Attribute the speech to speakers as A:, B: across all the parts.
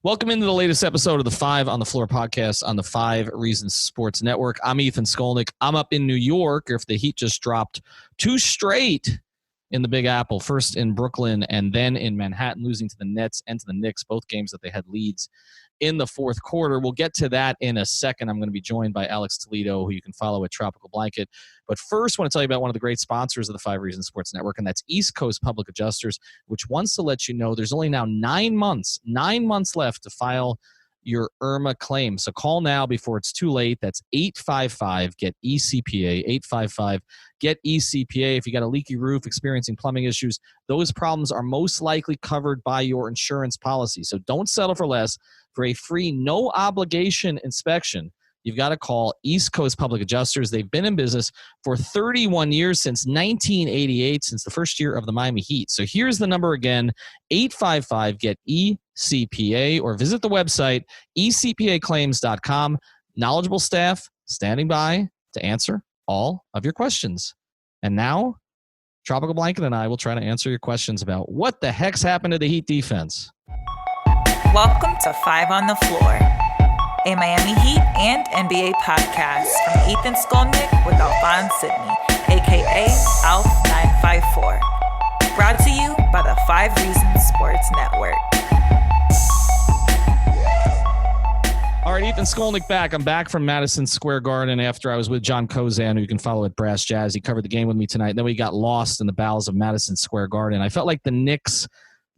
A: Welcome into the latest episode of the Five on the Floor podcast on the 5 Reasons Sports Network. I'm Ethan Skolnick. I'm up in New York. If the Heat just dropped 2 straight in the Big Apple, first in Brooklyn and then in Manhattan, losing to the Nets and to the Knicks, both games that they had leads in the fourth quarter. We'll get to that in a second. I'm going to be joined by Alex Toledo, who you can follow at Tropical Blanket. But first, I want to tell you about one of the great sponsors of the 5 Reasons Sports Network, and that's East Coast Public Adjusters, which wants to let you know there's only now 9 months left to file your IRMA claim. So call now before it's too late. That's 855-GET-ECPA, 855-GET-ECPA. If you got a leaky roof, experiencing plumbing issues, those problems are most likely covered by your insurance policy. So don't settle for less. For a free, no-obligation inspection, you've got to call East Coast Public Adjusters. They've been in business for 31 years, since 1988, since the first year of the Miami Heat. So here's the number again, 855-GET-ECPA, or visit the website, ecpaclaims.com. Knowledgeable staff standing by to answer all of your questions. And now, Tropical Blanket and I will try to answer your questions about what the heck's happened to the Heat defense.
B: Welcome to 5 on the Floor, a Miami Heat and NBA podcast from Ethan Skolnick with Alphonse Sidney, a.k.a. Alf954. Brought to you by the 5 Reasons Sports Network.
A: All right, Ethan Skolnick back. I'm back from Madison Square Garden after I was with John Kozan, who you can follow at Brass Jazz. He covered the game with me tonight. Then we got lost in the bowels of Madison Square Garden. I felt like the Knicks,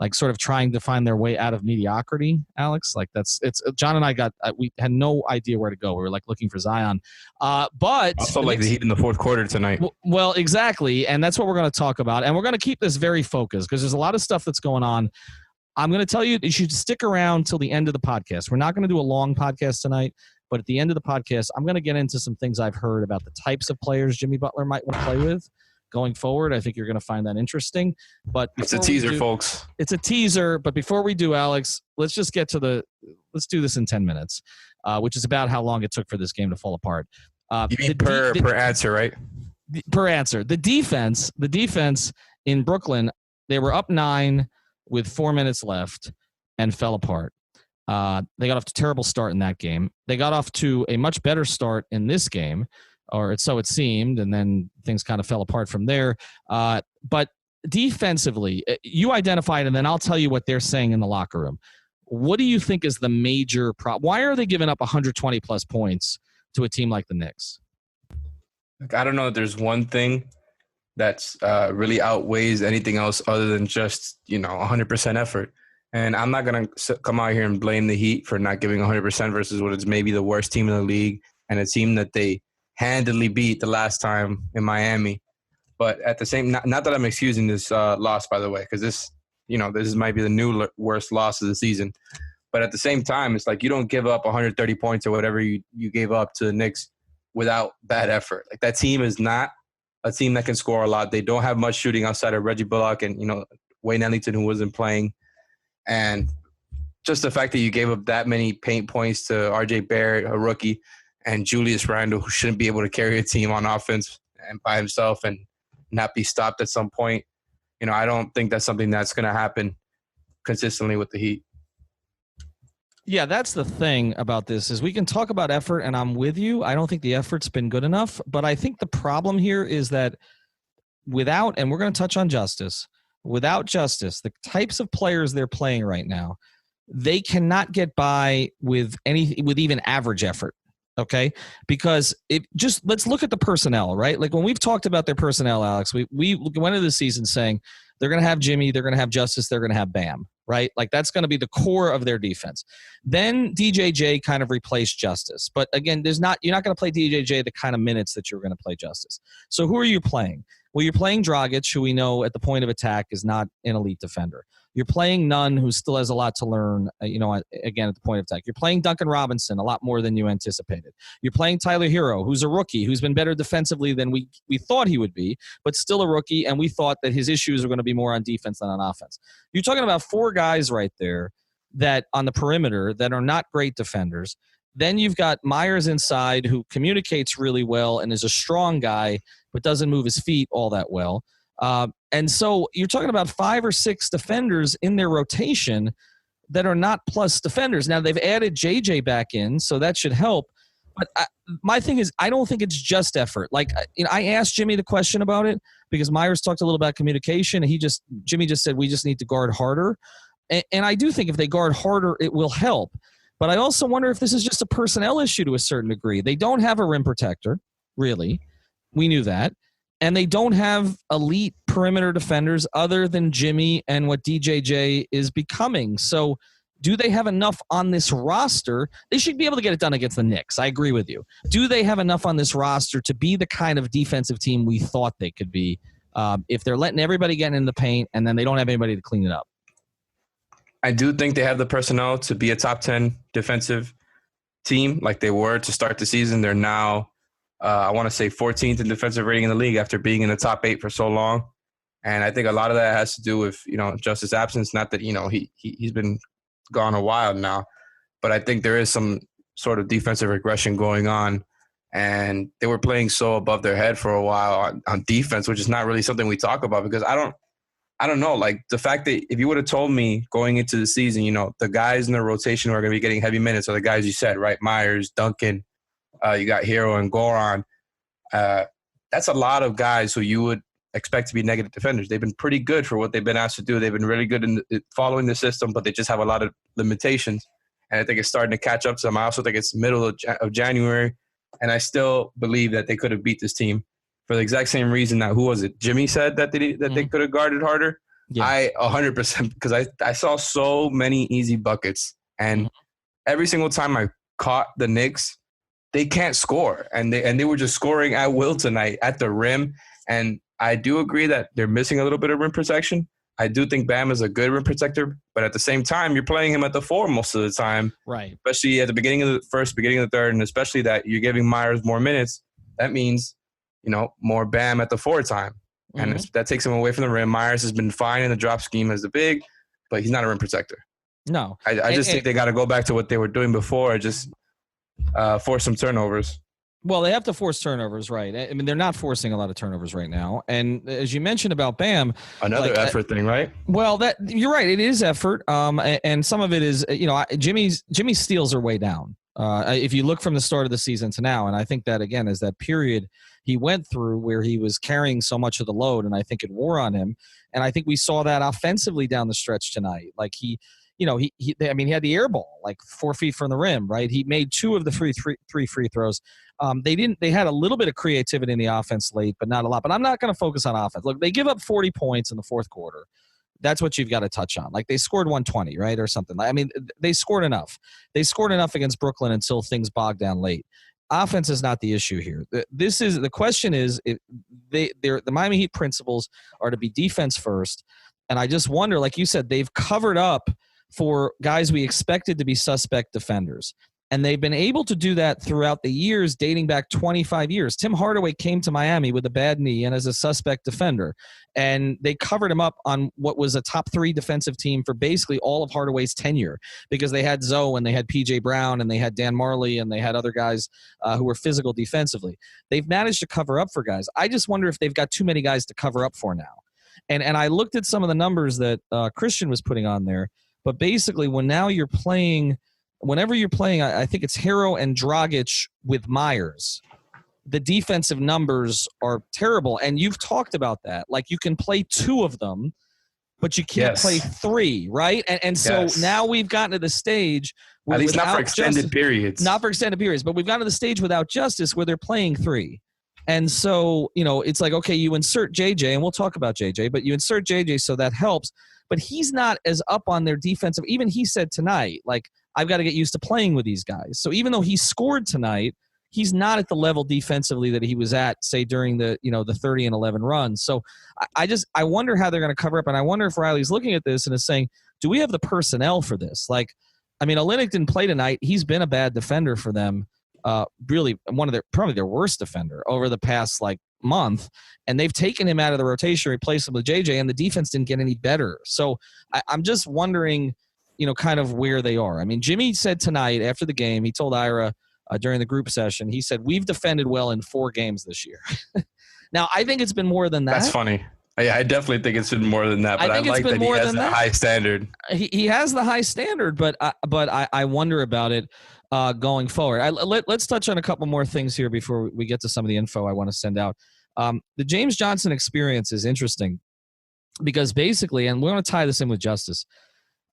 A: like sort of trying to find their way out of mediocrity, Alex. Like it's John and I we had no idea where to go. We were like looking for Zion. But
C: also like the Heat in the fourth quarter tonight.
A: Well, exactly. And that's what we're going to talk about. And we're going to keep this very focused because there's a lot of stuff that's going on. I'm going to tell you should stick around till the end of the podcast. We're not going to do a long podcast tonight, but at the end of the podcast, I'm going to get into some things I've heard about the types of players Jimmy Butler might want to play with going forward. I think you're going to find that interesting. But
C: it's a teaser, folks.
A: It's a teaser. But before we do, Alex, let's just get to let's do this in 10 minutes, which is about how long it took for this game to fall apart.
C: You mean per answer, right?
A: Per answer. The defense in Brooklyn, they were up 9 with 4 minutes left and fell apart. They got off to a terrible start in that game. They got off to a much better start in this game, or so it seemed, and then things kind of fell apart from there. But defensively, you identified, and then I'll tell you what they're saying in the locker room. What do you think is the major problem? Why are they giving up 120-plus points to a team like the Knicks?
C: I don't know. There's one thing that's really outweighs anything else other than just, 100% effort. And I'm not going to come out here and blame the Heat for not giving 100% versus what is maybe the worst team in the league and a team that they handily beat the last time in Miami. But at the same, not that I'm excusing this loss, by the way, because this might be the new worst loss of the season. But at the same time, it's like you don't give up 130 points or whatever you gave up to the Knicks without bad effort. Like that team is not a team that can score a lot. They don't have much shooting outside of Reggie Bullock and, Wayne Ellington, who wasn't playing. And just the fact that you gave up that many paint points to RJ Barrett, a rookie, and Julius Randle, who shouldn't be able to carry a team on offense and by himself and not be stopped at some point. I don't think that's something that's going to happen consistently with the Heat.
A: Yeah, that's the thing about this is we can talk about effort, and I'm with you. I don't think the effort's been good enough, but I think the problem here is that without, and we're going to touch on Justise, without Justise, the types of players they're playing right now, they cannot get by with even average effort. Okay, because let's look at the personnel, right? Like when we've talked about their personnel, Alex, we went into the season saying they're going to have Jimmy, they're going to have Justise, they're going to have Bam, right? Like that's going to be the core of their defense. Then DJJ kind of replaced Justise, but again, you're not going to play DJJ the kind of minutes that you're going to play Justise. So who are you playing? Well, you're playing Dragic, who we know at the point of attack is not an elite defender. You're playing Nunn, who still has a lot to learn, again, at the point of attack. You're playing Duncan Robinson a lot more than you anticipated. You're playing Tyler Hero, who's a rookie, who's been better defensively than we thought he would be, but still a rookie, and we thought that his issues are going to be more on defense than on offense. You're talking about 4 guys right there that on the perimeter that are not great defenders. Then you've got Myers inside, who communicates really well and is a strong guy, but doesn't move his feet all that well. And so you're talking about 5 or 6 defenders in their rotation that are not plus defenders. Now they've added JJ back in, so that should help. But my thing is, I don't think it's just effort. Like, I asked Jimmy the question about it because Myers talked a little about communication. And Jimmy just said, we just need to guard harder. And I do think if they guard harder, it will help. But I also wonder if this is just a personnel issue to a certain degree. They don't have a rim protector, really. We knew that. And they don't have elite perimeter defenders other than Jimmy and what DJJ is becoming. So do they have enough on this roster? They should be able to get it done against the Knicks. I agree with you. Do they have enough on this roster to be the kind of defensive team we thought they could be if they're letting everybody get in the paint and then they don't have anybody to clean it up?
C: I do think they have the personnel to be a top 10 defensive team like they were to start the season. They're now, I want to say, 14th in defensive rating in the league after being in the top 8 for so long. And I think a lot of that has to do with, Justice's absence. Not that, he's been gone a while now, but I think there is some sort of defensive regression going on. And they were playing so above their head for a while on defense, which is not really something we talk about because I don't know, like the fact that if you would have told me going into the season, the guys in the rotation who are going to be getting heavy minutes are the guys you said, right? Myers, Duncan, you got Hero and Goran. That's a lot of guys who you would expect to be negative defenders. They've been pretty good for what they've been asked to do. They've been really good in following the system, but they just have a lot of limitations. And I think it's starting to catch up to them. I also think it's middle of January, and I still believe that they could have beat this team for the exact same reason that, who was it? Jimmy said that they could have guarded harder. Yeah. I 100%, because I saw so many easy buckets, and every single time I caught the Knicks, they can't score, and they were just scoring at will tonight at the rim. And I do agree that they're missing a little bit of rim protection. I do think Bam is a good rim protector, but at the same time, you're playing him at the 4 most of the time,
A: right?
C: Especially at the beginning of the first, beginning of the third, and especially that you're giving Myers more minutes. That means, more Bam at the 4 time, and that takes him away from the rim. Myers has been fine in the drop scheme as the big, but he's not a rim protector.
A: No,
C: I just think they got to go back to what they were doing before, just force some turnovers.
A: Well, they have to force turnovers, right? I mean, they're not forcing a lot of turnovers right now. And as you mentioned about Bam,
C: another effort thing, right?
A: Well, that you're right. It is effort. And some of it is, Jimmy's steals are way down. If you look from the start of the season to now, and I think that again is that period he went through where he was carrying so much of the load, and I think it wore on him. And I think we saw that offensively down the stretch tonight. Like he had the air ball like 4 feet from the rim, right? He made 2 of the three free throws. They had a little bit of creativity in the offense late, but not a lot. But I'm not going to focus on offense. Look, they give up 40 points in the fourth quarter. That's what you've got to touch on. Like they scored 120, right, or something. I mean, they scored enough. They scored enough against Brooklyn until things bogged down late. Offense is not the issue here. The question is, the Miami Heat principles are to be defense first, and I just wonder, like you said, they've covered up for guys we expected to be suspect defenders. And they've been able to do that throughout the years, dating back 25 years. Tim Hardaway came to Miami with a bad knee and as a suspect defender. And they covered him up on what was a top 3 defensive team for basically all of Hardaway's tenure because they had Zoe and they had P.J. Brown and they had Dan Marley and they had other guys who were physical defensively. They've managed to cover up for guys. I just wonder if they've got too many guys to cover up for now. And I looked at some of the numbers that Christian was putting on there. But basically, whenever you're playing, I think it's Hero and Dragic with Myers, the defensive numbers are terrible. And you've talked about that. Like you can play 2 of them, but you can't play 3, right? And so now we've gotten to the stage where
C: at least not for extended periods.
A: Not for extended periods, but we've gotten to the stage without Justice where they're playing 3. And so, it's like, okay, you insert JJ, and we'll talk about JJ, but you insert JJ so that helps. But he's not as up on their defensive. Even he said tonight, like, I've got to get used to playing with these guys. So even though he scored tonight, he's not at the level defensively that he was at, say, during the 30-11 run. So I wonder how they're going to cover up. And I wonder if Riley's looking at this and is saying, do we have the personnel for this? Like, I mean, Olynyk didn't play tonight. He's been a bad defender for them. Really probably their worst defender over the past month, and they've taken him out of the rotation, replaced him with JJ, and the defense didn't get any better. So I'm just wondering, kind of where they are. I mean, Jimmy said tonight after the game, he told Ira during the group session, he said, we've defended well in 4 games this year. Now, I think it's been more than that.
C: That's funny. I definitely think it's been more than that, but I like that he has a high standard.
A: He has the high standard, but I wonder about it going forward. Let's touch on a couple more things here before we get to some of the info I want to send out. The James Johnson experience is interesting because basically, and we're going to tie this in with Justise,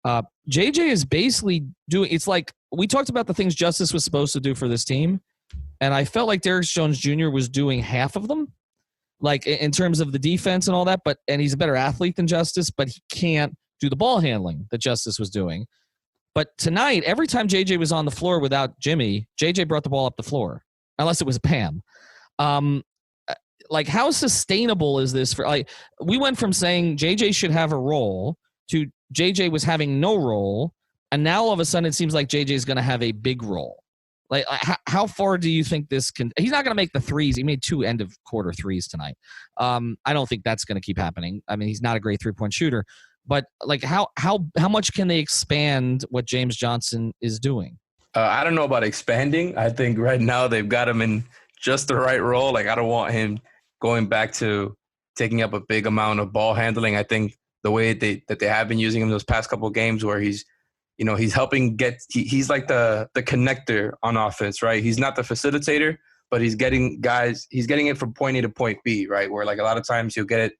A: JJ is basically doing, it's like we talked about the things Justise was supposed to do for this team, and I felt like Derrick Jones Jr. was doing half of them, like in terms of the defense and all that, and he's a better athlete than Justise, but he can't do the ball handling that Justise was doing. But tonight, every time JJ was on the floor without Jimmy, JJ brought the ball up the floor, unless it was Pam. Like, how sustainable is this? We went from saying JJ should have a role to JJ was having no role, and now all of a sudden it seems like JJ is going to have a big role. Like, how far do you think this can? He's not going to make the threes. He made 2 end of quarter threes tonight. I don't think that's going to keep happening. I mean, he's not a great 3-point shooter, but like, how much can they expand what James Johnson is doing?
C: I don't know about expanding. I think right now they've got him in just the right role. Like, I don't want him going back to taking up a big amount of ball handling. I think the way that they have been using him those past couple of games where he's helping he's like the connector on offense, right? He's not the facilitator, but he's getting it from point A to point B, right? Where like a lot of times he'll get it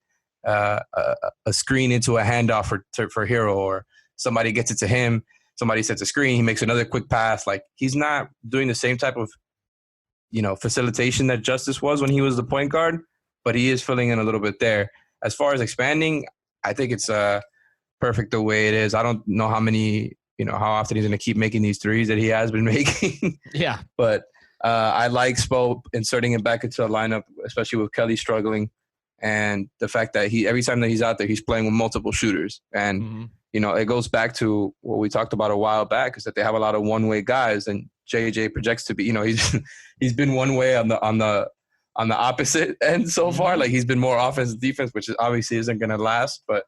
C: a screen into a handoff for Hero, or somebody gets it to him, somebody sets a screen, he makes another quick pass. Like, he's not doing the same type of, facilitation that Justise was when he was the point guard, but he is filling in a little bit there. As far as expanding, I think it's perfect the way it is. I don't know how often he's going to keep making these threes that he has been making.
A: Yeah.
C: But I like Spo inserting him back into a lineup, especially with Kelly struggling. And the fact that every time that he's out there, he's playing with multiple shooters. And, it goes back to what we talked about a while back, is that they have a lot of one-way guys, and JJ projects to be, he's been one way on the opposite end so far. Like, he's been more offense defense, which obviously isn't going to last. But,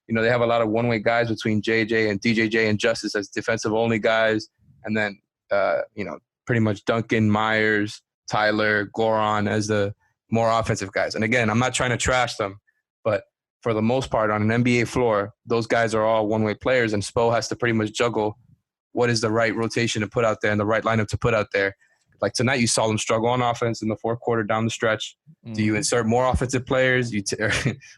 C: they have a lot of one-way guys between JJ and DJJ and Justise as defensive-only guys. And then, pretty much Duncan, Myers, Tyler, Goran as the more offensive guys. And again, I'm not trying to trash them, but for the most part on an NBA floor, those guys are all one-way players, and Spo has to pretty much juggle what is the right rotation to put out there and the right lineup to put out there. Like tonight, you saw them struggle on offense in the fourth quarter down the stretch. Do you insert more offensive players,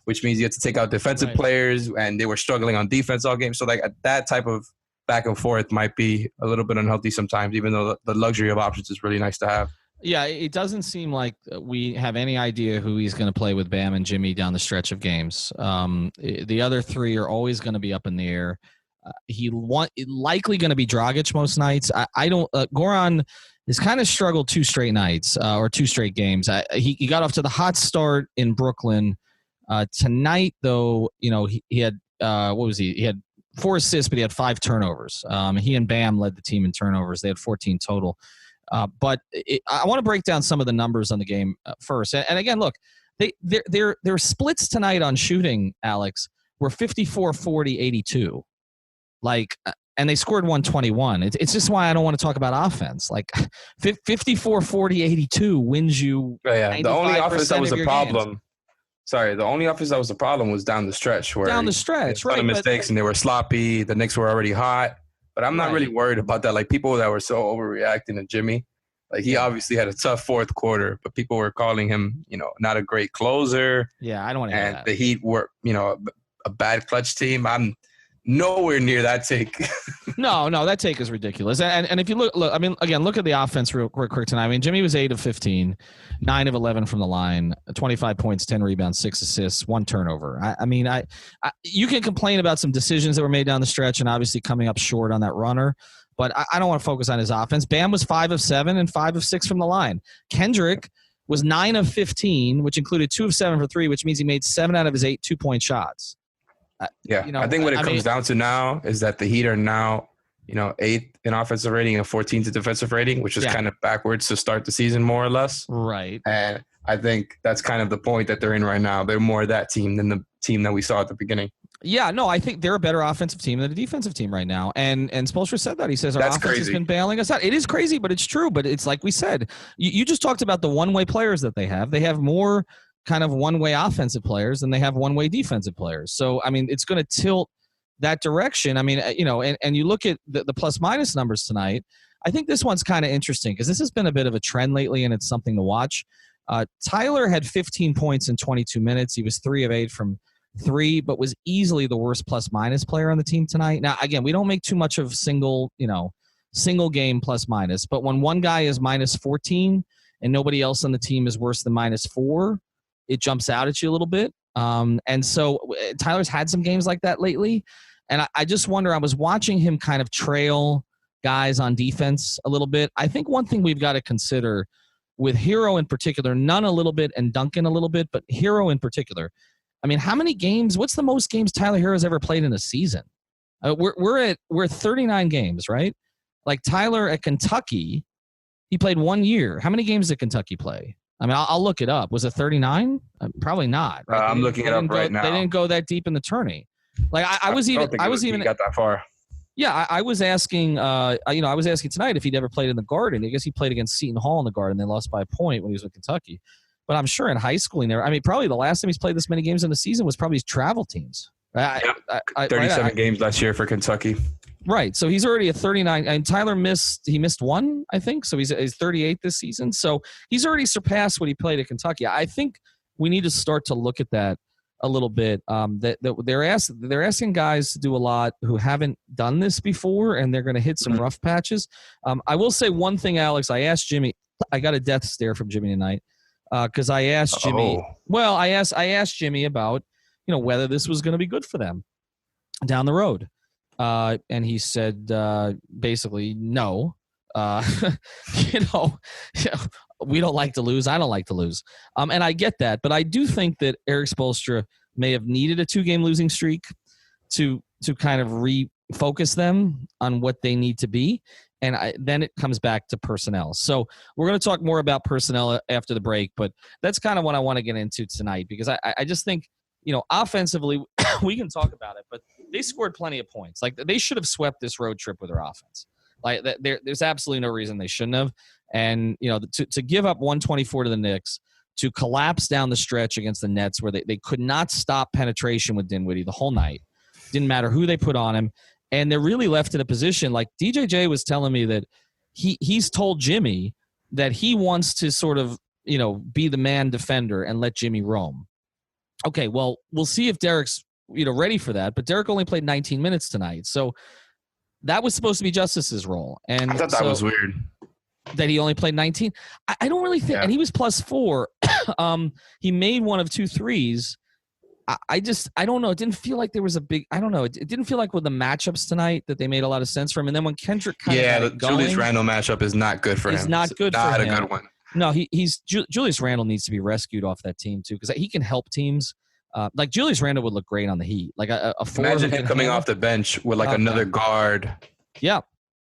C: which means you have to take out defensive players, and they were struggling on defense all game. So like that type of back and forth might be a little bit unhealthy sometimes, even though the luxury of options is really nice to have.
A: Yeah, it doesn't seem like we have any idea who he's going to play with Bam and Jimmy down the stretch of games. The other three are always going to be up in the air. Likely going to be Dragic most nights. I don't. Goran has kind of struggled 2 straight nights or 2 straight games. He got off to the hot start in Brooklyn. Tonight, though, he had what was he? He had 4 assists, but he had 5 turnovers. He and Bam led the team in turnovers. They had 14 total. But I want to break down some of the numbers on the game first. And again, look, their splits tonight on shooting, Alex, were 54, 40, 82. Like, and they scored 121. It's just why I don't want to talk about offense. Like 54, 40, 82 wins you.
C: Yeah, the only offense that was a problem. Games. Sorry, the only offense that was a problem was down the stretch. Where down the stretch, right? A ton of mistakes, and they were sloppy. The Knicks were already hot. But I'm not really worried about that. Like, people that were so overreacting to Jimmy, like, he obviously had a tough fourth quarter, but people were calling him, not a great closer.
A: Yeah, I don't want to hear that.
C: And the Heat were, a bad clutch team. I'm nowhere near that take.
A: No, that take is ridiculous. And if you look, I mean, again, look at the offense real quick tonight. I mean, Jimmy was 8 of 15, 9 of 11 from the line, 25 points, 10 rebounds, 6 assists, 1 turnover. I mean, you can complain about some decisions that were made down the stretch and obviously coming up short on that runner, but I don't want to focus on his offense. Bam was 5 of 7 and 5 of 6 from the line. Kendrick was 9 of 15, which included 2 of 7 for 3, which means he made 7 out of his 8 2-point shots.
C: Yeah, I think what it comes down to now is that the Heat are now, 8th in offensive rating and 14th in defensive rating, which is kind of backwards to start the season, more or less.
A: Right.
C: And I think that's kind of the point that they're in right now. They're more that team than the team that we saw at the beginning.
A: Yeah, no, I think they're a better offensive team than a defensive team right now. And Spoelstra said that. He says our offense has been bailing us out. It is crazy, but it's true. But it's like we said, you just talked about the one-way players that they have. They have more kind of one-way offensive players than they have one-way defensive players. So, I mean, it's going to tilt that direction. I mean, and you look at the plus-minus numbers tonight, I think this one's kind of interesting because this has been a bit of a trend lately, and it's something to watch. Tyler had 15 points in 22 minutes. He was 3 of 8 from 3, but was easily the worst plus-minus player on the team tonight. Now, again, we don't make too much of single game plus-minus, but when one guy is minus 14 and nobody else on the team is worse than minus 4, it jumps out at you a little bit. And so Tyler's had some games like that lately, and I just wonder, I was watching him kind of trail guys on defense a little bit. I think one thing we've got to consider with Hero in particular, Nunn a little bit and Duncan a little bit, but Hero in particular, I mean, how many games, what's the most games Tyler Hero's ever played in a season? We're 39 games, right? Like Tyler at Kentucky, he played 1 year. How many games did Kentucky play? I mean, I'll look it up. Was it 39? Probably not. Right?
C: I'm looking it up right now.
A: They didn't go that deep in the tourney. Like I was even
C: got that far.
A: Yeah, I was asking. I was asking tonight if he'd ever played in the Garden. I guess he played against Seton Hall in the Garden. They lost by a point when he was with Kentucky. But I'm sure in high school he never. I mean, probably the last time he's played this many games in the season was probably his travel teams.
C: 37 games last year for Kentucky.
A: Right. So he's already at 39. And Tyler missed one, I think. So he's 38 this season. So he's already surpassed what he played at Kentucky. I think we need to start to look at that a little bit. That they're asking guys to do a lot who haven't done this before, and they're going to hit some rough patches. I will say one thing, Alex. I asked Jimmy. I got a death stare from Jimmy tonight because I asked Jimmy. Well, I asked Jimmy about whether this was going to be good for them down the road. And he said, basically, no. We don't like to lose. I don't like to lose. And I get that. But I do think that Eric Spoelstra may have needed a 2-game losing streak to kind of refocus them on what they need to be. And then it comes back to personnel. So we're going to talk more about personnel after the break. But that's kind of what I want to get into tonight because I just think, offensively, we can talk about it, but they scored plenty of points. Like they should have swept this road trip with their offense. Like there's absolutely no reason they shouldn't have. And to give up 124 to the Knicks, to collapse down the stretch against the Nets where they could not stop penetration with Dinwiddie the whole night. Didn't matter who they put on him, and they're really left in a position like DJJ was telling me that he's told Jimmy that he wants to sort of be the man defender and let Jimmy roam. Okay, well, we'll see if Derek's ready for that. But Derek only played 19 minutes tonight, so that was supposed to be Justice's role. And
C: I thought that was weird
A: that he only played 19. I don't really think, and he was +4. He made one of 2 threes. I don't know. It didn't feel like there was a big. I don't know. It didn't feel like with the matchups tonight that they made a lot of sense for him. And then when Kendrick
C: the Julius Randle matchup is not good for him.
A: It's not good for him.
C: Not a good one.
A: No, Julius Randle needs to be rescued off that team too because he can help teams. Like Julius Randle would look great on the Heat. Like a 4.
C: Imagine him coming off the bench with another guard.
A: Yeah.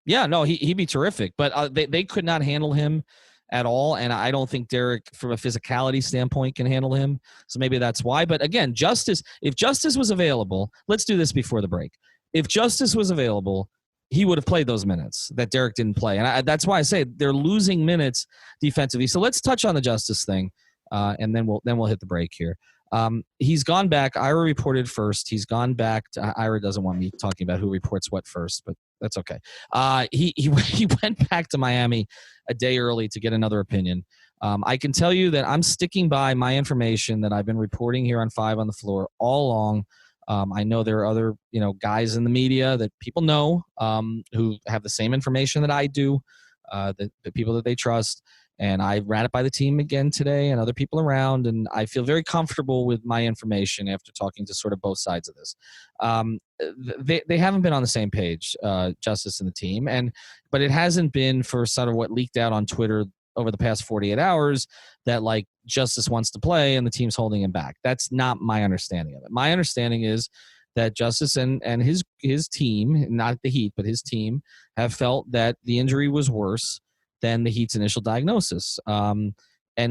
A: No, he'd be terrific. But they could not handle him at all, and I don't think Derek, from a physicality standpoint, can handle him. So maybe that's why. But again, if Justice was available, let's do this before the break. If Justice was available, he would have played those minutes that Derek didn't play. And that's why I say they're losing minutes defensively. So let's touch on the Justice thing, and then we'll hit the break here. He's gone back. Ira reported first. He's gone back to Ira doesn't want me talking about who reports what first, but that's okay. He went back to Miami a day early to get another opinion. I can tell you that I'm sticking by my information that I've been reporting here on 5 on the Floor all along. I know there are other, guys in the media that people know who have the same information that I do, the people that they trust. And I ran it by the team again today and other people around, and I feel very comfortable with my information after talking to sort of both sides of this. They haven't been on the same page, Justice and the team, but it hasn't been for sort of what leaked out on Twitter over the past 48 hours that Justice wants to play and the team's holding him back. That's not my understanding of it. My understanding is that Justice and his team, not the Heat, but his team, have felt that the injury was worse than the Heat's initial diagnosis. And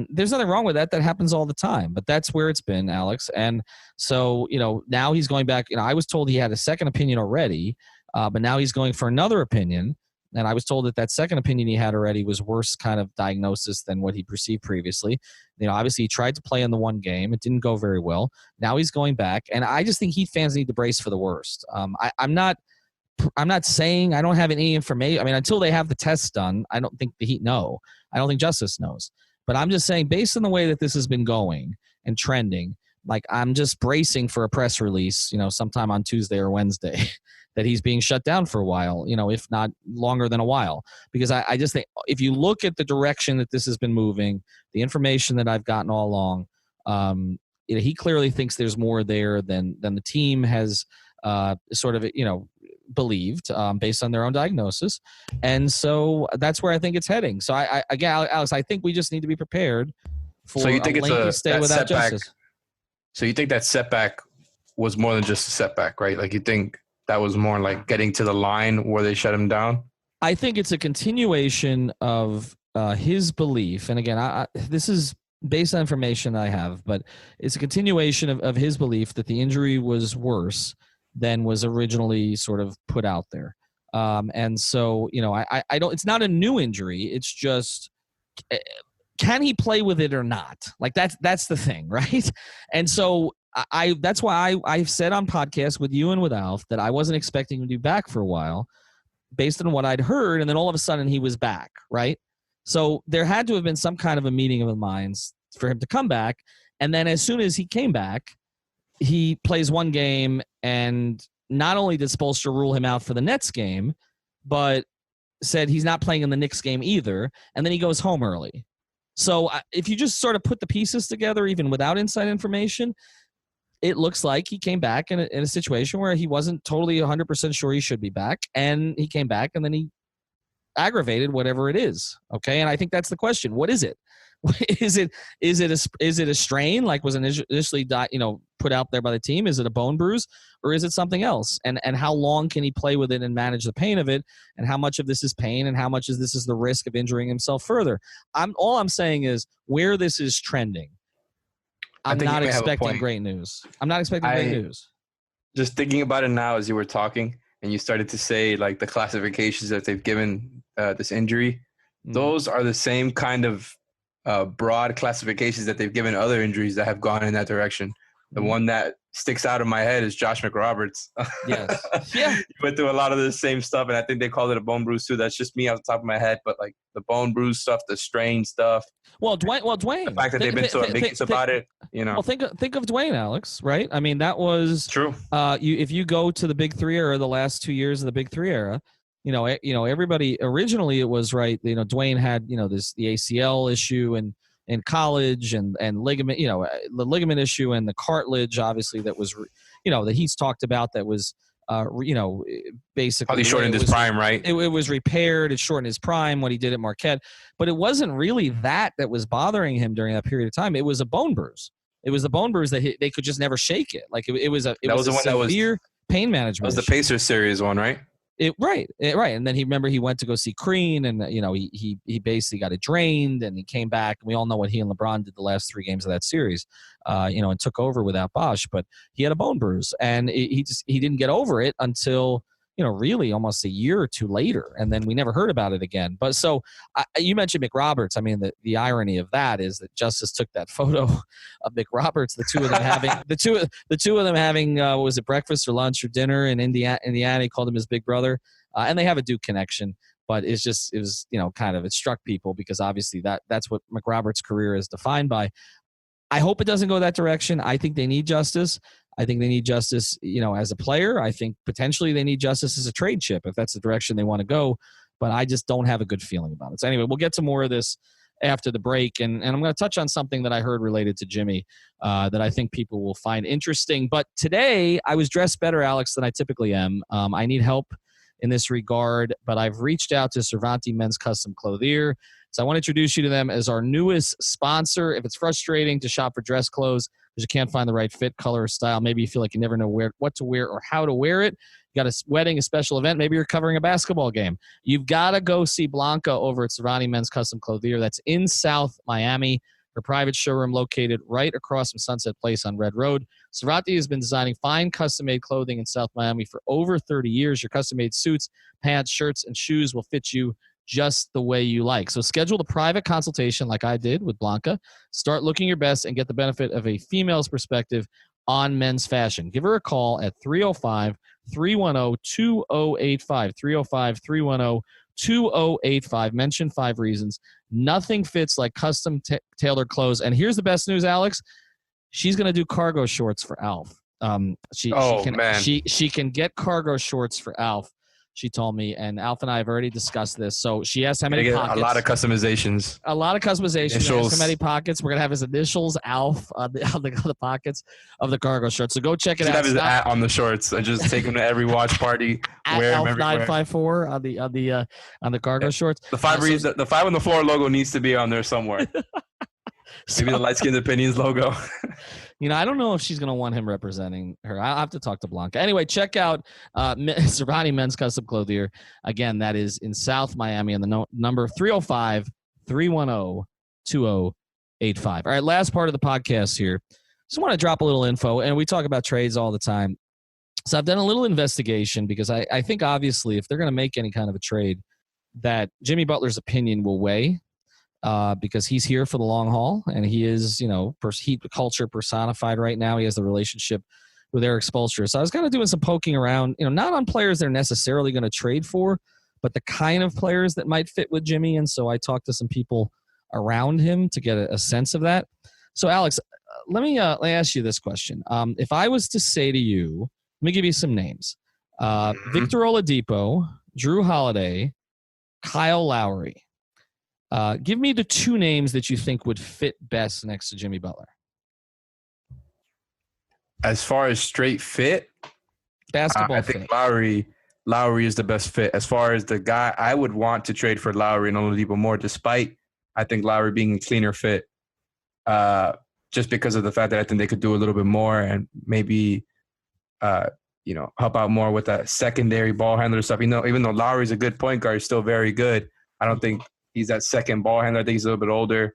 A: there's nothing wrong with that. That happens all the time. But that's where it's been, Alex. And so, now he's going back. I was told he had a second opinion already, but now he's going for another opinion. And I was told that second opinion he had already was worse kind of diagnosis than what he perceived previously. Obviously he tried to play in the one game. It didn't go very well. Now he's going back. And I just think Heat fans need to brace for the worst. I'm not saying I don't have any information. I mean, until they have the tests done, I don't think the Heat know. I don't think Justise knows. But I'm just saying, based on the way that this has been going and trending, like I'm just bracing for a press release, sometime on Tuesday or Wednesday that he's being shut down for a while, if not longer than a while. Because I just think if you look at the direction that this has been moving, the information that I've gotten all along, he clearly thinks there's more there than the team has sort of, believed based on their own diagnosis. And so that's where I think it's heading. So again, Alex, I think we just need to be prepared for
C: so you think
A: a lengthy stay without
C: setback,
A: Justise.
C: So you think that setback was more than just a setback, right? Like you think that was more like getting to the line where they shut him down?
A: I think it's a continuation of his belief. And again, this is based on information I have, but it's a continuation of his belief that the injury was worse than was originally sort of put out there. And so, I don't, it's not a new injury. It's just, can he play with it or not? Like that's the thing, right? And so that's why I've said on podcasts with you and with Alf that I wasn't expecting him to be back for a while based on what I'd heard. And then all of a sudden he was back, right? So there had to have been some kind of a meeting of the minds for him to come back. And then as soon as he came back, he plays one game, and not only did Spoelstra rule him out for the Nets game, but said he's not playing in the Knicks game either, and then he goes home early. So if you just sort of put the pieces together, even without inside information, it looks like he came back in a situation where he wasn't totally 100% sure he should be back, and he came back, and then he aggravated whatever it is. Okay, and I think that's the question. What is it? Is it a strain like was initially put out there by the team? Is it a bone bruise, or is it something else? And how long can he play with it and manage the pain of it? And how much of this is pain, and how much of this is the risk of injuring himself further? All I'm saying is where this is trending. I'm not expecting great news. I'm not expecting great news.
C: Just thinking about it now as you were talking, and you started to say like the classifications that they've given this injury. Those are the same kind of broad classifications that they've given other injuries that have gone in that direction. The one that sticks out in my head is Josh McRoberts.
A: Yes. Yeah.
C: He went through a lot of the same stuff, and I think they called it a bone bruise too. That's just me off the top of my head, but like the bone bruise stuff, the strain stuff.
A: Well, Dwayne.
C: The fact that they've been so ambiguous about it,
A: Well, think of Dwayne, Alex, right? I mean, that was
C: true.
A: If you go to the Big Three era, the last 2 years of the Big Three era, everybody originally it was right. Dwayne had the ACL issue and in college and ligament, the ligament issue and the cartilage, obviously that was, that he's talked about that was, basically
C: probably shortened his prime, right?
A: It was repaired. It shortened his prime, what he did at Marquette, but it wasn't really that was bothering him during that period of time. It was a bone bruise. It was the bone bruise that they could just never shake it. Like it was a severe pain management.
C: That was the Pacers series one, right?
A: Right. And then he went to go see Crean, and he basically got it drained, and he came back. We all know what he and LeBron did the last 3 games of that series, and took over without Bosh. But he had a bone bruise, and he didn't get over it until really almost a year or two later, and then we never heard about it again. But so you mentioned McRoberts. I mean, the irony of that is that Justise took that photo of McRoberts, the two of them having the two of them having was it breakfast or lunch or dinner in Indiana? He called him his big brother, and they have a Duke connection. But it was kind of, it struck people because obviously that's what McRoberts' career is defined by. I hope it doesn't go that direction. I think they need Justise. I think they need Justise, as a player. I think potentially they need Justise as a trade chip if that's the direction they want to go. But I just don't have a good feeling about it. So anyway, we'll get to more of this after the break. And I'm going to touch on something that I heard related to Jimmy that I think people will find interesting. But today I was dressed better, Alex, than I typically am. I need help in this regard, but I've reached out to Cervanti Men's Custom Clothier. So I want to introduce you to them as our newest sponsor. If it's frustrating to shop for dress clothes because you can't find the right fit, color, or style, maybe you feel like you never know what to wear or how to wear it, you got a wedding, a special event, maybe you're covering a basketball game, you've got to go see Blanca over at Cervanti Men's Custom Clothier. That's in South Miami. her private showroom located right across from Sunset Place on Red Road. Cerati has been designing fine custom-made clothing in South Miami for over 30 years. Your custom-made suits, pants, shirts, and shoes will fit you just the way you like. So schedule a private consultation like I did with Blanca. Start looking your best and get the benefit of a female's perspective on men's fashion. Give her a call at 305-310-2085. 305-310-2085. Mention 5 reasons. Nothing fits like custom tailored clothes. And here's the best news, Alex. She's going to do cargo shorts for Alf. She can get cargo shorts for Alf. She told me, and Alf and I have already discussed this. So she asked how many pockets.
C: A lot of customizations.
A: Initials. How many pockets? We're gonna have his initials, Alf, on the pockets of the cargo shorts. So go check it out.
C: Have his at on the shorts and just take him to every watch party.
A: Wear Alf 954 on the cargo shorts.
C: The 5 on the floor logo needs to be on there somewhere. Maybe the light skinned opinions logo.
A: I don't know if she's going to want him representing her. I'll have to talk to Blanca. Anyway, check out Cerati Men's Custom Clothier. Again, that is in South Miami on the number 305-310-2085. All right, last part of the podcast here. Just want to drop a little info, and we talk about trades all the time. So I've done a little investigation because I think obviously if they're going to make any kind of a trade, that Jimmy Butler's opinion will weigh. Because he's here for the long haul, and he is, Heat culture personified right now. He has the relationship with Eric Spoelstra. So I was kind of doing some poking around, not on players they're necessarily going to trade for, but the kind of players that might fit with Jimmy. And so I talked to some people around him to get a sense of that. So Alex, let me ask you this question. If I was to say to you, let me give you some names: Victor Oladipo, Drew Holiday, Kyle Lowry. Give me the 2 names that you think would fit best next to Jimmy Butler.
C: As far as straight fit,
A: basketball
C: I think Lowry is the best fit. As far as the guy I would want to trade for Lowry and Oladipo more, despite I think Lowry being a cleaner fit, just because of the fact that I think they could do a little bit more and maybe, help out more with that secondary ball handler stuff. Even though Lowry's a good point guard, he's still very good. I don't think he's that second ball handler. I think he's a little bit older.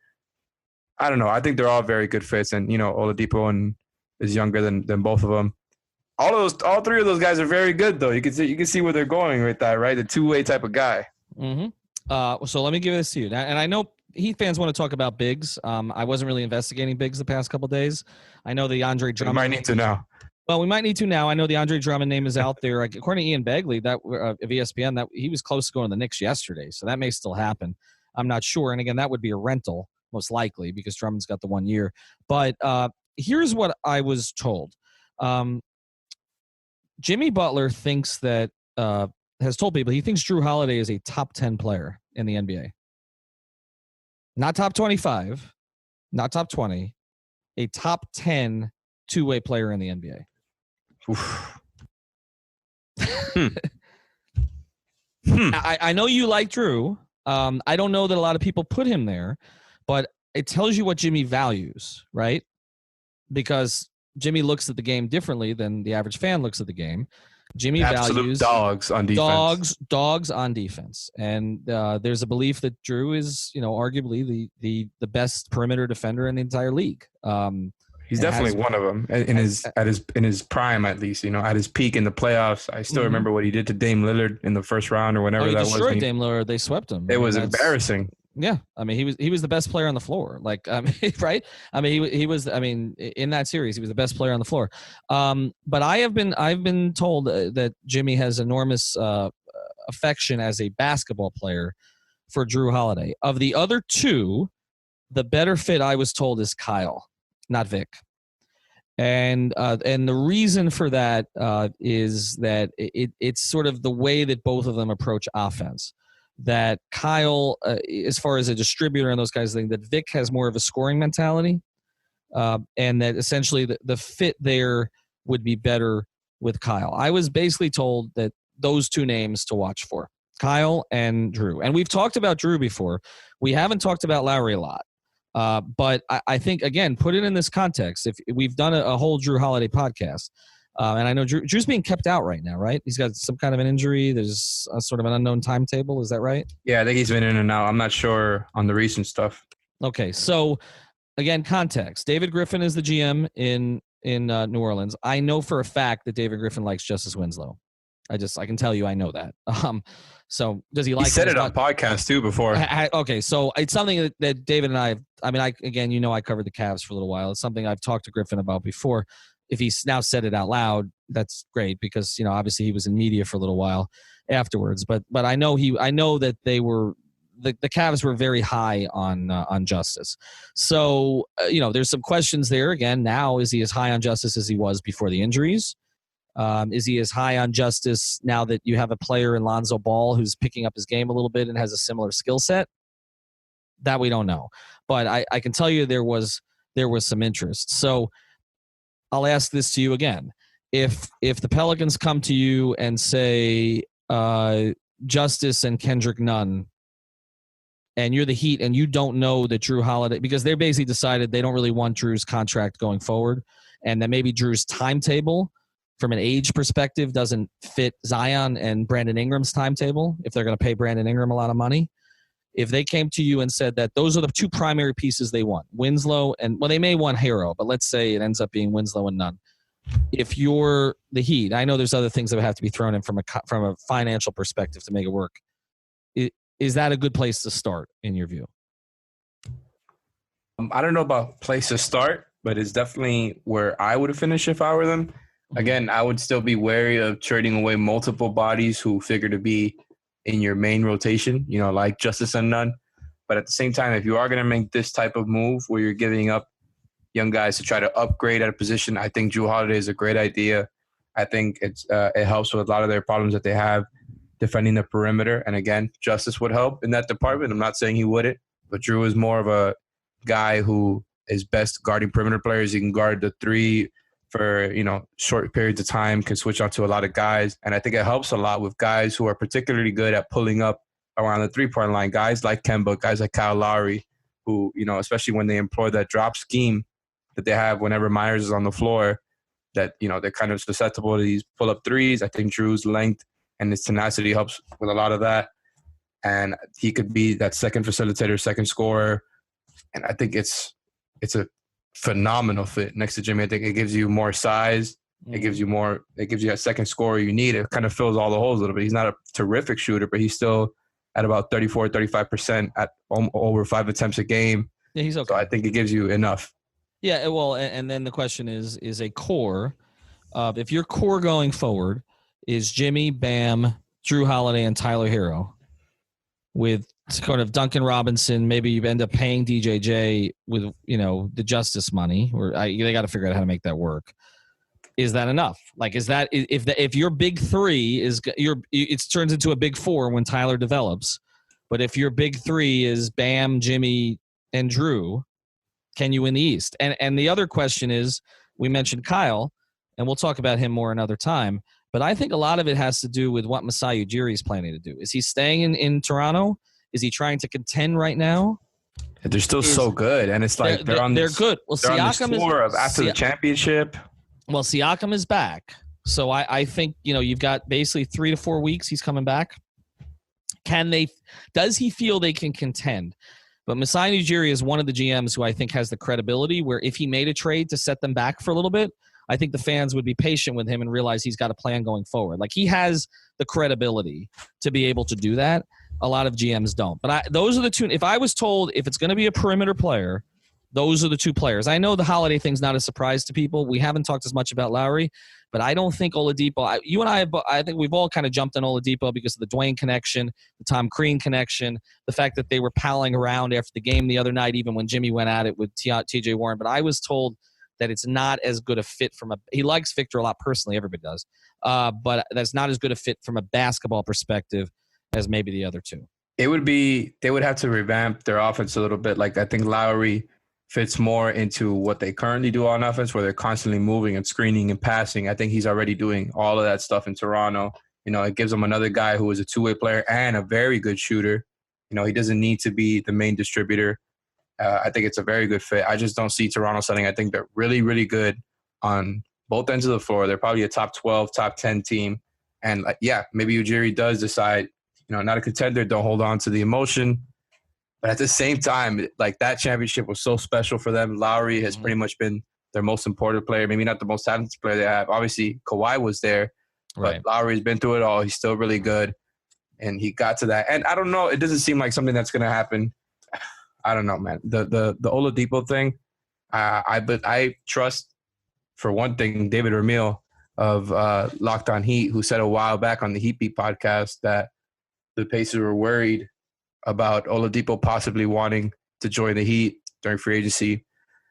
C: I don't know. I think they're all very good fits. And, Oladipo is younger than both of them. All 3 of those guys are very good, though. You can see where they're going with that, right? The two-way type of guy.
A: Mm-hmm. So let me give this to you. And I know Heat fans want to talk about bigs. I wasn't really investigating bigs the past couple of days. I know the Andre Drummond.
C: We might need to now.
A: Well, we might need to now. I know the Andre Drummond name is out there. According to Ian Begley, of ESPN, that he was close to going to the Knicks yesterday, so that may still happen. I'm not sure. And again, that would be a rental, most likely, because Drummond's got the 1 year. But here's what I was told. Jimmy Butler thinks that has told people he thinks Drew Holiday is a top 10 player in the NBA. Not top 25, not top 20, a top 10 two-way player in the NBA. I know you like Drew. I don't know that a lot of people put him there, but it tells you what Jimmy values, right? Because Jimmy looks at the game differently than the average fan looks at the game. Jimmy values
C: dogs on defense.
A: Dogs on defense, and there's a belief that Drew is, arguably the best perimeter defender in the entire league.
C: He's definitely one of them in his prime, at least. At his peak in the playoffs, I still remember what he did to Dame Lillard in the first round or whenever that was.
A: He destroyed Dame Lillard. They swept him.
C: It was embarrassing.
A: Yeah, he was the best player on the floor. Right? He was. In that series, he was the best player on the floor. But I've been told that Jimmy has enormous affection as a basketball player for Drew Holiday. Of the other 2, the better fit, I was told, is Kyle, not Vic. And the reason for that is that it's sort of the way that both of them approach offense. That Kyle, as far as a distributor and those kinds of things, that Vic has more of a scoring mentality, and that essentially the fit there would be better with Kyle. I was basically told that those 2 names to watch for, Kyle and Drew. And we've talked about Drew before. We haven't talked about Lowry a lot. But I think, again, put it in this context. If we've done a whole Drew Holiday podcast, and I know Drew's being kept out right now, right? He's got some kind of an injury. There's a sort of an unknown timetable. Is that right?
C: Yeah, I think he's been in and out. I'm not sure on the recent stuff.
A: Okay, so again, context. David Griffin is the GM in New Orleans. I know for a fact that David Griffin likes Justise Winslow. I can tell you I know that. So does he like?
C: He said it on podcast too before.
A: Okay, so it's something that David and I covered the Cavs for a little while. It's something I've talked to Griffin about before. If he's now said it out loud, that's great because obviously he was in media for a little while afterwards. But I know that they were the Cavs were very high on Justise. So there's some questions there. Again, now is he as high on Justise as he was before the injuries? Is he as high on Justise now that you have a player in Lonzo Ball who's picking up his game a little bit and has a similar skill set? That we don't know. But I can tell you there was some interest. So I'll ask this to you again. If the Pelicans come to you and say Justise and Kendrick Nunn, and you're the Heat and you don't know that Jrue Holiday, because they basically decided they don't really want Drew's contract going forward, and that maybe Drew's timetable from an age perspective doesn't fit Zion and Brandon Ingram's timetable if they're going to pay Brandon Ingram a lot of money. If they came to you and said that those are the two primary pieces they want, Winslow and, well, they may want Hero, but let's say it ends up being Winslow and Nunn. If you're the Heat, I know there's other things that would have to be thrown in from a financial perspective to make it work. Is that a good place to start in your view?
C: I don't know about place to start, but it's definitely where I would finish if I were them. Again, I would still be wary of trading away multiple bodies who figure to be in your main rotation, like Justise and Nunn. But at the same time, if you are going to make this type of move where you're giving up young guys to try to upgrade at a position, I think Jrue Holiday is a great idea. I think it helps with a lot of their problems that they have defending the perimeter. And again, Justise would help in that department. I'm not saying he wouldn't, but Jrue is more of a guy who is best guarding perimeter players. He can guard the three for, short periods of time, can switch on to a lot of guys. And I think it helps a lot with guys who are particularly good at pulling up around the three-point line, guys like Kemba, guys like Kyle Lowry, who, especially when they employ that drop scheme that they have whenever Myers is on the floor, that, they're kind of susceptible to these pull-up threes. I think Drew's length and his tenacity helps with a lot of that. And he could be that second facilitator, second scorer. And I think it's a phenomenal fit next to Jimmy. I think it gives you more size. It gives you that second scorer you need. It kind of fills all the holes a little bit. He's not a terrific shooter, but he's still at about 35% at over 5 attempts a game.
A: Yeah, he's okay.
C: So I think it gives you enough.
A: Yeah, well, and then the question is a core. If your core going forward is Jimmy, Bam, Jrue Holiday, and Tyler Hero, with kind of Duncan Robinson, maybe you end up paying DJJ with the Justise money, or they got to figure out how to make that work. Is that enough? Like, is that if your big three it turns into a big four when Tyler develops, but if your big three is Bam, Jimmy, and Jrue, can you win the East? And the other question is, we mentioned Kyle, and we'll talk about him more another time. But I think a lot of it has to do with what Masai Ujiri is planning to do. Is he staying in Toronto? Is he trying to contend right now?
C: They're still so good, and it's like they're good. Well, Siakam is after the championship.
A: Well, Siakam is back, so I think you've got basically 3 to 4 weeks. He's coming back. Does he feel they can contend? But Masai Ujiri is one of the GMs who I think has the credibility where if he made a trade to set them back for a little bit, I think the fans would be patient with him and realize he's got a plan going forward. Like, he has the credibility to be able to do that. A lot of GMs don't. But those are the two. If I was told if it's going to be a perimeter player, those are the two players. I know the Holiday thing's not a surprise to people. We haven't talked as much about Lowry, but I don't think Oladipo. You and I think we've all kind of jumped on Oladipo because of the Dwayne connection, the Tom Crean connection, the fact that they were palling around after the game the other night, even when Jimmy went at it with T.J. Warren. But I was told that it's not as good a fit he likes Victor a lot personally, everybody does, but that's not as good a fit from a basketball perspective as maybe the other two.
C: They would have to revamp their offense a little bit. Like, I think Lowry fits more into what they currently do on offense, where they're constantly moving and screening and passing. I think he's already doing all of that stuff in Toronto. It gives them another guy who is a two-way player and a very good shooter. He doesn't need to be the main distributor. I think it's a very good fit. I just don't see Toronto setting. I think they're really, really good on both ends of the floor. They're probably a top 12, top 10 team. And, maybe Ujiri does decide, not a contender, don't hold on to the emotion. But at the same time, like that championship was so special for them. Lowry has pretty much been their most important player, maybe not the most talented player they have. Obviously, Kawhi was there, but Lowry's been through it all. He's still really good, and he got to that. And I don't know, it doesn't seem like something that's going to happen. I don't know, man. The Oladipo thing, but I trust, for one thing, David Ramil of Locked On Heat, who said a while back on the Heat Beat podcast that the Pacers were worried about Oladipo possibly wanting to join the Heat during free agency.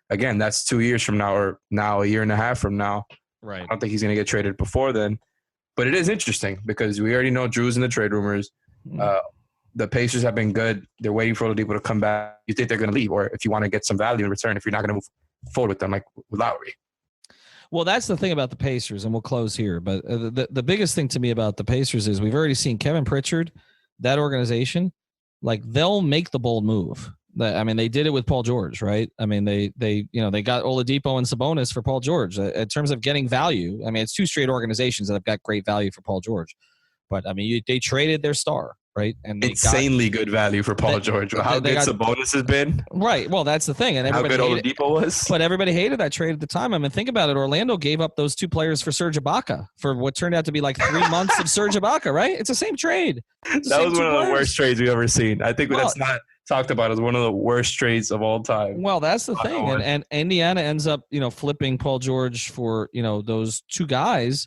C: Again, that's 2 years from now, or now a year and a half from now.
A: Right.
C: I don't think he's going to get traded before then. But it is interesting because we already know Drew's in the trade rumors. The Pacers have been good. They're waiting for Oladipo to come back. You think they're going to leave, or if you want to get some value in return, if you're not going to move forward with them, like with Lowry.
A: Well, that's the thing about the Pacers, and we'll close here. But the biggest thing to me about the Pacers is we've already seen Kevin Pritchard, that organization, like they'll make the bold move. I mean, they did it with Paul George, right? I mean, they got Oladipo and Sabonis for Paul George. In terms of getting value, I mean, it's two straight organizations that have got great value for Paul George. But I mean, they traded their star, right? And they
C: insanely good value for Paul George. How good Sabonis has been,
A: right? Well, that's the thing, and
C: how good Oladipo was.
A: But everybody hated that trade at the time. I mean, think about it. Orlando gave up those two players for Serge Ibaka for what turned out to be like 3 months of Serge Ibaka, right? It's the same trade.
C: That was one of the worst trades we've ever seen. I think that's not talked about as one of the worst trades of all time.
A: Well, that's the thing, and Indiana ends up flipping Paul George for those two guys.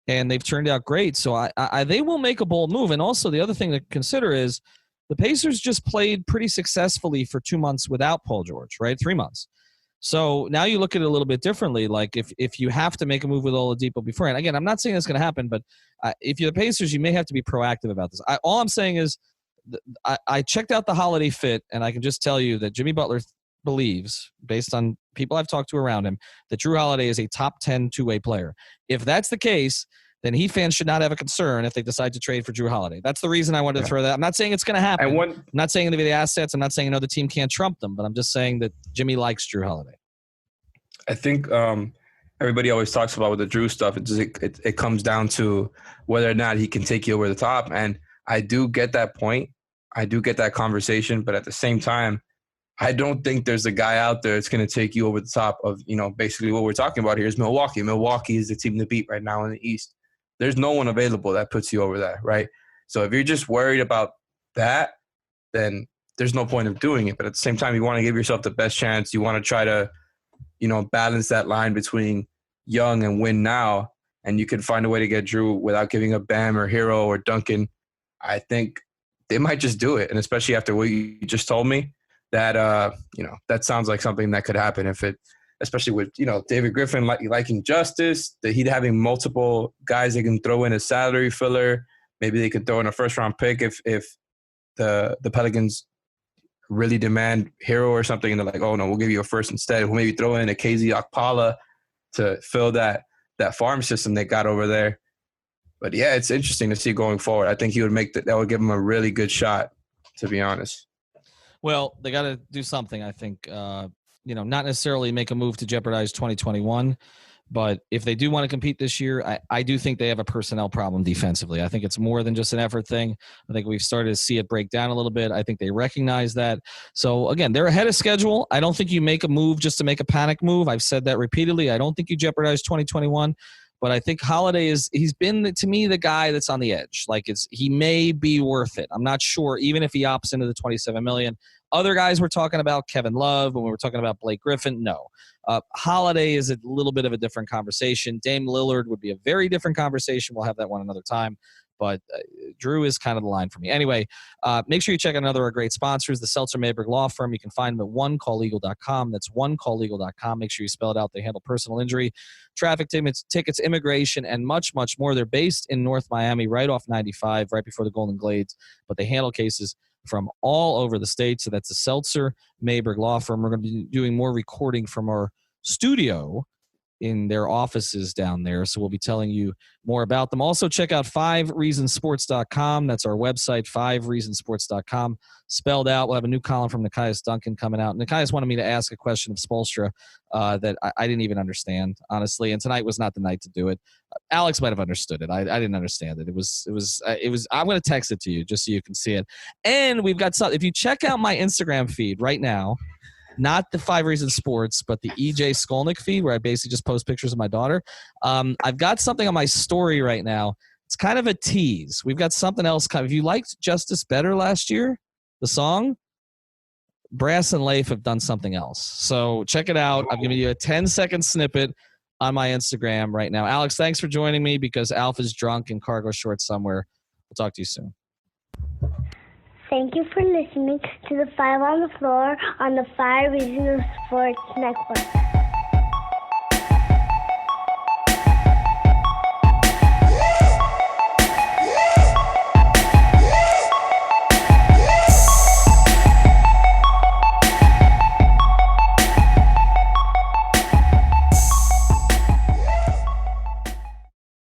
A: And they've turned out great. So they will make a bold move. And also the other thing to consider is the Pacers just played pretty successfully for 2 months without Paul George, right? 3 months. So now you look at it a little bit differently. Like if you have to make a move with Oladipo beforehand, again, I'm not saying that's going to happen, but if you're the Pacers, you may have to be proactive about this. All I'm saying is I checked out the holiday fit, and I can just tell you that Jimmy Butler believes, based on people I've talked to around him, that Drew Holiday is a top 10 two-way player. If that's the case, then Heat fans should not have a concern if they decide to trade for Drew Holiday. That's the reason I wanted to throw that. I'm not saying it's going to happen. I'm not saying they're the assets. I'm not saying another team can't trump them, but I'm just saying that Jimmy likes Drew Holiday.
C: I think everybody always talks about with the Drew stuff. It comes down to whether or not he can take you over the top. And I do get that point. I do get that conversation. But at the same time, I don't think there's a guy out there that's going to take you over the top of, basically what we're talking about here is Milwaukee. Milwaukee is the team to beat right now in the East. There's no one available that puts you over that, right? So if you're just worried about that, then there's no point of doing it. But at the same time, you want to give yourself the best chance. You want to try to, balance that line between young and win now. And you can find a way to get Drew without giving up Bam or Hero or Duncan. I think they might just do it. And especially after what you just told me, that that sounds like something that could happen especially with David Griffin liking Justice, the Heat having multiple guys they can throw in as salary filler. Maybe they could throw in a first round pick if the Pelicans really demand Hero or something, and they're like, oh no, we'll give you a first instead. We'll maybe throw in a KZ Okpala to fill that farm system they got over there. But yeah, it's interesting to see going forward. I think he would that would give him a really good shot, to be honest.
A: Well, they got to do something, I think. Not necessarily make a move to jeopardize 2021, but if they do want to compete this year, I do think they have a personnel problem defensively. I think it's more than just an effort thing. I think we've started to see it break down a little bit. I think they recognize that. So, again, they're ahead of schedule. I don't think you make a move just to make a panic move. I've said that repeatedly. I don't think you jeopardize 2021. But I think Holiday he's been, to me, the guy that's on the edge. Like he may be worth it. I'm not sure, even if he opts into the $27 million. Other guys we're talking about, Kevin Love, when we were talking about Blake Griffin, no. Holiday is a little bit of a different conversation. Dame Lillard would be a very different conversation. We'll have that one another time. But Drew is kind of the line for me. Anyway, make sure you check out another of our great sponsors, the Seltzer Mayberg Law Firm. You can find them at onecalllegal.com. That's onecalllegal.com. Make sure you spell it out. They handle personal injury, traffic tickets, immigration, and much, much more. They're based in North Miami, right off 95, right before the Golden Glades. But they handle cases from all over the state. So that's the Seltzer Mayberg Law Firm. We're going to be doing more recording from our studio in their offices down there. So we'll be telling you more about them. Also, check out 5reasonsports.com. That's our website, 5reasonsports.com. Spelled out. We'll have a new column from Nikias Duncan coming out. Nikias wanted me to ask a question of Spoelstra that I didn't even understand, honestly. And tonight was not the night to do it. Alex might have understood it. I didn't understand it. It was. I'm going to text it to you just so you can see it. And we've got something. If you check out my Instagram feed right now, not the 5 Reasons Sports, but the EJ Skolnick feed where I basically just post pictures of my daughter. I've got something on my story right now. It's kind of a tease. We've got something else. If you liked Justice better last year, the song, Brass and Leif have done something else. So check it out. I'm giving you a 10-second snippet on my Instagram right now. Alex, thanks for joining me because Alf is drunk in cargo shorts somewhere. We'll talk to you soon.
D: Thank you for listening to the 5 on the Floor on the 5 Reasons Sports Network.